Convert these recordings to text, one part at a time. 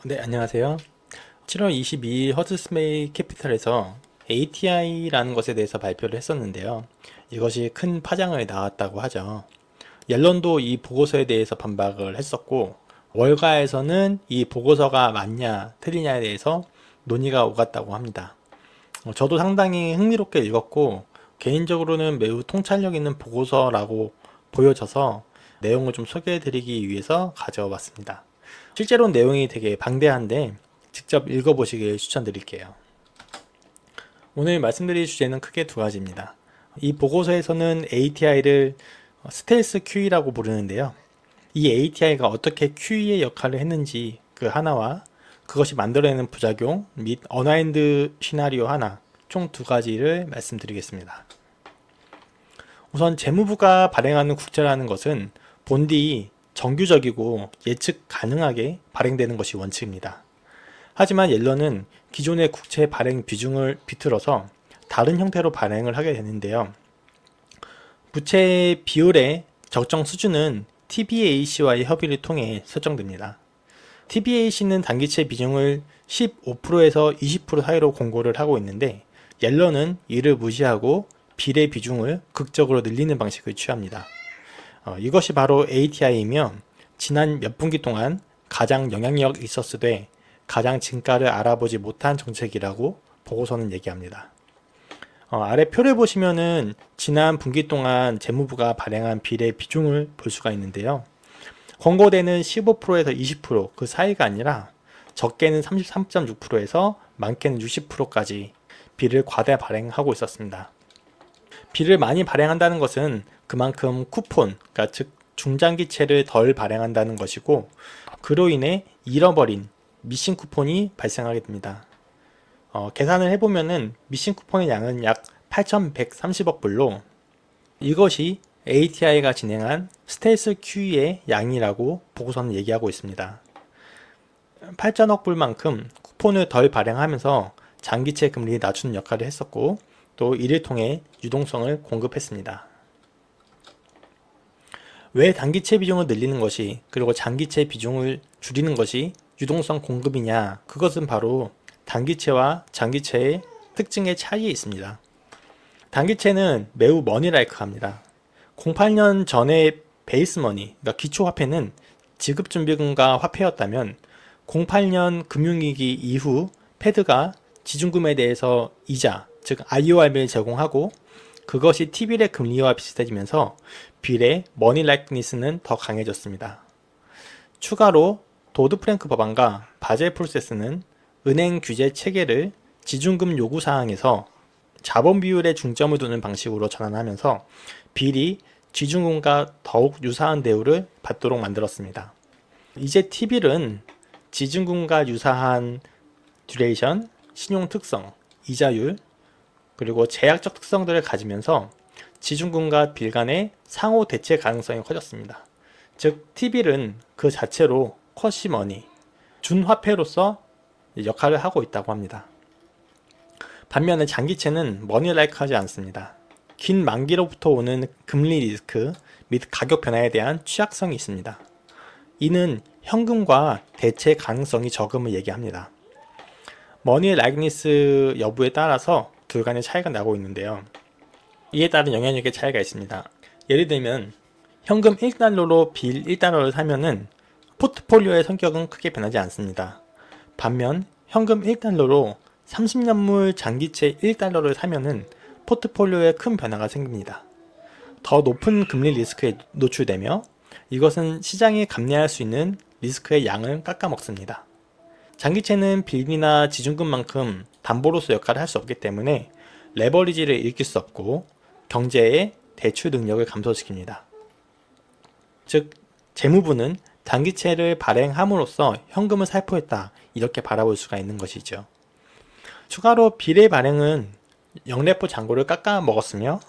네, 안녕하세요. 7월 22일 허드스메이 캐피탈에서 ATI라는 것에 대해서 발표를 했었는데요. 이것이 큰 파장을 낳았다고 하죠. 옐런도 이 보고서에 대해서 반박을 했었고, 월가에서는 이 보고서가 맞냐, 틀리냐에 대해서 논의가 오갔다고 합니다. 저도 상당히 흥미롭게 읽었고, 개인적으로는 매우 통찰력 있는 보고서라고 보여져서 내용을 좀 소개해드리기 위해서 가져왔습니다. 실제로 내용이 되게 방대한데 직접 읽어보시길 추천드릴게요. 오늘 말씀드릴 주제는 크게 두 가지입니다. 이 보고서에서는 ATI를 스텔스 QE라고 부르는데요. 이 ATI가 어떻게 QE의 역할을 했는지 그 하나와 그것이 만들어내는 부작용 및 어나인드 시나리오 하나, 총 두 가지를 말씀드리겠습니다. 우선 재무부가 발행하는 국채라는 것은 본디 정규적이고 예측 가능하게 발행되는 것이 원칙입니다. 하지만 옐런은 기존의 국채 발행 비중을 비틀어서 다른 형태로 발행을 하게 되는데요. 부채 비율의 적정 수준은 TBAC와의 협의를 통해 설정됩니다. TBAC는 단기채 비중을 15%에서 20% 사이로 공고를 하고 있는데 옐런은 이를 무시하고 비례 비중을 극적으로 늘리는 방식을 취합니다. 이것이 바로 ATI이며 지난 몇 분기 동안 가장 영향력 있었으되 가장 진가를 알아보지 못한 정책이라고 보고서는 얘기합니다. 아래 표를 보시면은 지난 분기 동안 재무부가 발행한 비례 비중을 볼 수가 있는데요. 권고대는 15%에서 20%그 사이가 아니라 적게는 33.6%에서 많게는 60%까지 비를 과대 발행하고 있었습니다. 비를 많이 발행한다는 것은 그만큼 쿠폰, 그러니까 즉 중장기채를 덜 발행한다는 것이고 그로 인해 잃어버린 미싱 쿠폰이 발생하게 됩니다. 계산을 해보면은 미싱 쿠폰의 양은 약 8,130억 불로 이것이 ATI가 진행한 스텔스 QE의 양이라고 보고서는 얘기하고 있습니다. 8천억 불만큼 쿠폰을 덜 발행하면서 장기채 금리를 낮추는 역할을 했었고 또 이를 통해 유동성을 공급했습니다. 왜 단기채 비중을 늘리는 것이 그리고 장기채 비중을 줄이는 것이 유동성 공급이냐? 그것은 바로 단기채와 장기채의 특징의 차이에 있습니다. 단기채는 매우 머니라이크합니다. 08년 전의 베이스머니, 그러니까 기초화폐는 지급준비금과 화폐였다면 08년 금융위기 이후 패드가 지준금에 대해서 이자, 즉 IOR을 제공하고 그것이 T빌의 금리와 비슷해지면서 빌의 머니 라이크니스는 더 강해졌습니다. 추가로 도드 프랭크 법안과 바젤 프로세스는 은행 규제 체계를 지준금 요구 사항에서 자본 비율에 중점을 두는 방식으로 전환하면서 빌이 지준금과 더욱 유사한 대우를 받도록 만들었습니다. 이제 T빌은 지준금과 유사한 듀레이션, 신용 특성, 이자율, 그리고 제약적 특성들을 가지면서 지준금과 빌 간의 상호 대체 가능성이 커졌습니다. 즉 T빌은 그 자체로 쿼시머니, 준화폐로서 역할을 하고 있다고 합니다. 반면에 장기채는 머니라이크하지 않습니다. 긴 만기로부터 오는 금리 리스크 및 가격 변화에 대한 취약성이 있습니다. 이는 현금과 대체 가능성이 적음을 얘기합니다. 머니 라이크니스 여부에 따라서 둘 간의 차이가 나고 있는데요. 이에 따른 영향력의 차이가 있습니다. 예를 들면 현금 1달러로 빌 1달러를 사면은 포트폴리오의 성격은 크게 변하지 않습니다. 반면 현금 1달러로 30년물 장기채 1달러를 사면은 포트폴리오에 큰 변화가 생깁니다. 더 높은 금리 리스크에 노출되며 이것은 시장이 감내할 수 있는 리스크의 양을 깎아먹습니다. 장기채는 빌이나 지준금만큼 담보로서 역할을 할 수 없기 때문에 레버리지를 일으킬 수 없고 경제의 대출 능력을 감소시킵니다. 즉 재무부는 단기채를 발행함으로써 현금을 살포했다 이렇게 바라볼 수가 있는 것이죠. 추가로 빌의 발행은 영래포 잔고를 깎아 먹었으며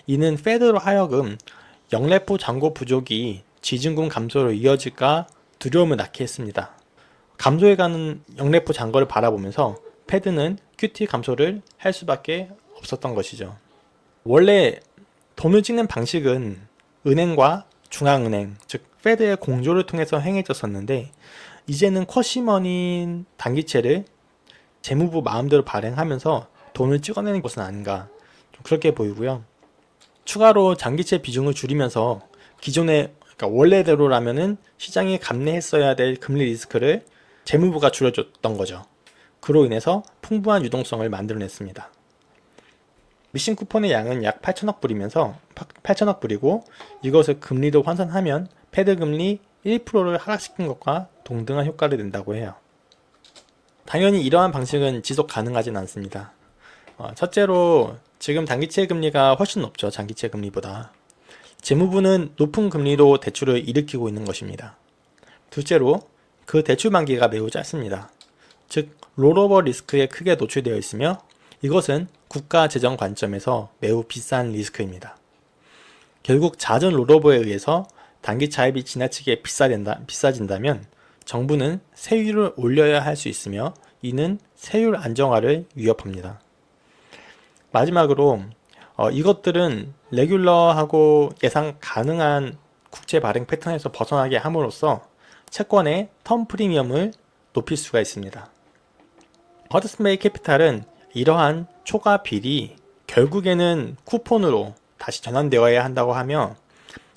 이는 페드로 하여금 영래포 잔고 부족이 지준금 감소로 이어질까 두려움을 낳게 했습니다. 감소해가는 영래포 잔고를 바라보면서 패드는 QT 감소를 할 수밖에 없었던 것이죠. 원래 돈을 찍는 방식은 은행과 중앙은행, 즉 페드의 공조를 통해서 행해졌었는데 이제는 쿼시머니 단기채를 재무부 마음대로 발행하면서 돈을 찍어내는 것은 아닌가, 좀 그렇게 보이고요. 추가로 장기채 비중을 줄이면서 기존의, 그러니까 원래대로라면은 시장이 감내했어야 될 금리 리스크를 재무부가 줄여줬던 거죠. 그로 인해서 풍부한 유동성을 만들어냈습니다. 미신 쿠폰의 양은 약 8천억 불이면서 8천억 불이고, 이것을 금리로 환산하면 패드 금리 1%를 하락시킨 것과 동등한 효과를 낸다고 해요. 당연히 이러한 방식은 지속 가능하진 않습니다. 첫째로 지금 단기채 금리가 훨씬 높죠. 장기채 금리보다. 재무부는 높은 금리로 대출을 일으키고 있는 것입니다. 둘째로 그 대출 만기가 매우 짧습니다. 즉 롤오버 리스크에 크게 노출되어 있으며, 이것은 국가 재정 관점에서 매우 비싼 리스크입니다. 결국 자전 롤오버에 의해서 단기 차입이 지나치게 비싸진다면 정부는 세율을 올려야 할 수 있으며, 이는 세율 안정화를 위협합니다. 마지막으로 이것들은 레귤러하고 예상 가능한 국채 발행 패턴에서 벗어나게 함으로써 채권의 텀 프리미엄을 높일 수가 있습니다. 허드슨 베이 캐피탈은 이러한 초과 비리 결국에는 쿠폰으로 다시 전환되어야 한다고 하며,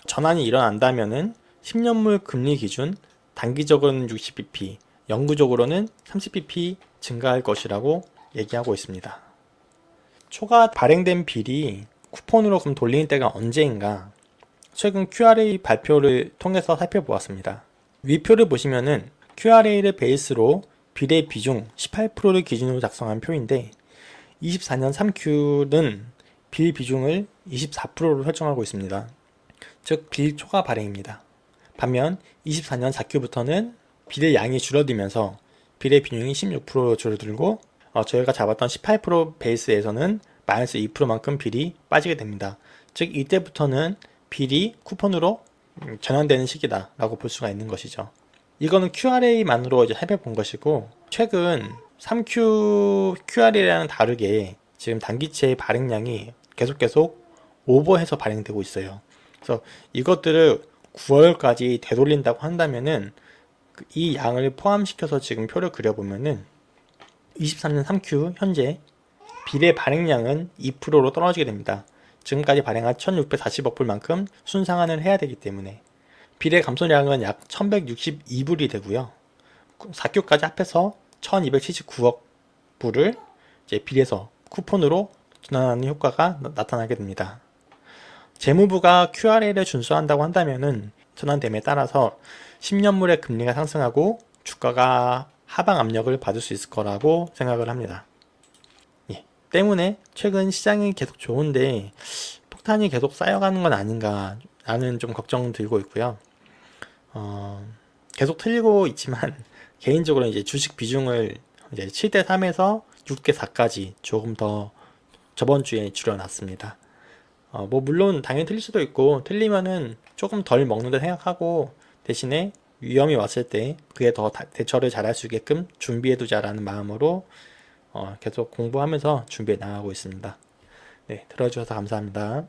전환이 일어난다면은 10년물 금리 기준 단기적으로는 60bp, 영구적으로는 30bp 증가할 것이라고 얘기하고 있습니다. 초과 발행된 비리 쿠폰으로 그럼 돌리는 때가 언제인가? 최근 QRA 발표를 통해서 살펴보았습니다. 위표를 보시면은 QRA를 베이스로 비례 비중 18%를 기준으로 작성한 표인데, 24년 3Q는 빌 비중을 24%로 설정하고 있습니다. 즉 빌초과 발행입니다. 반면 24년 4Q부터는 빌의 양이 줄어들면서 빌의 비중이 16%로 줄어들고, 저희가 잡았던 18% 베이스에서는 마이너스 2%만큼 빌이 빠지게 됩니다. 즉 이때부터는 빌이 쿠폰으로 전환되는 시기다 라고 볼 수가 있는 것이죠. 이거는 QRA만으로 이제 살펴본 것이고, 최근 3Q QRA랑은 다르게 지금 단기채 발행량이 계속 오버해서 발행되고 있어요. 그래서 이것들을 9월까지 되돌린다고 한다면은 이 양을 포함시켜서 지금 표를 그려보면은 23년 3Q 현재 비례 발행량은 2%로 떨어지게 됩니다. 지금까지 발행한 1640억 불만큼 순상환을 해야 되기 때문에 비례 감소량은 약 1162불이 되고요. 4Q까지 합해서 1279억 불을 이제 비례서 쿠폰으로 전환하는 효과가 나타나게 됩니다. 재무부가 QRA를 준수한다고 한다면은 전환됨에 따라서 10년물의 금리가 상승하고 주가가 하방 압력을 받을 수 있을 거라고 생각을 합니다. 때문에 최근 시장이 계속 좋은데 폭탄이 계속 쌓여가는 건 아닌가 라는 좀 걱정 들고 있고요. 계속 틀리고 있지만 개인적으로 이제 주식 비중을 이제 7대3에서 6대4까지 조금 더 저번 주에 줄여놨습니다. 뭐 물론 당연히 틀릴 수도 있고, 틀리면은 조금 덜 먹는다 생각하고 대신에 위험이 왔을 때 그에 더 대처를 잘할 수 있게끔 준비해두자라는 마음으로 계속 공부하면서 준비해 나가고 있습니다. 네, 들어주셔서 감사합니다.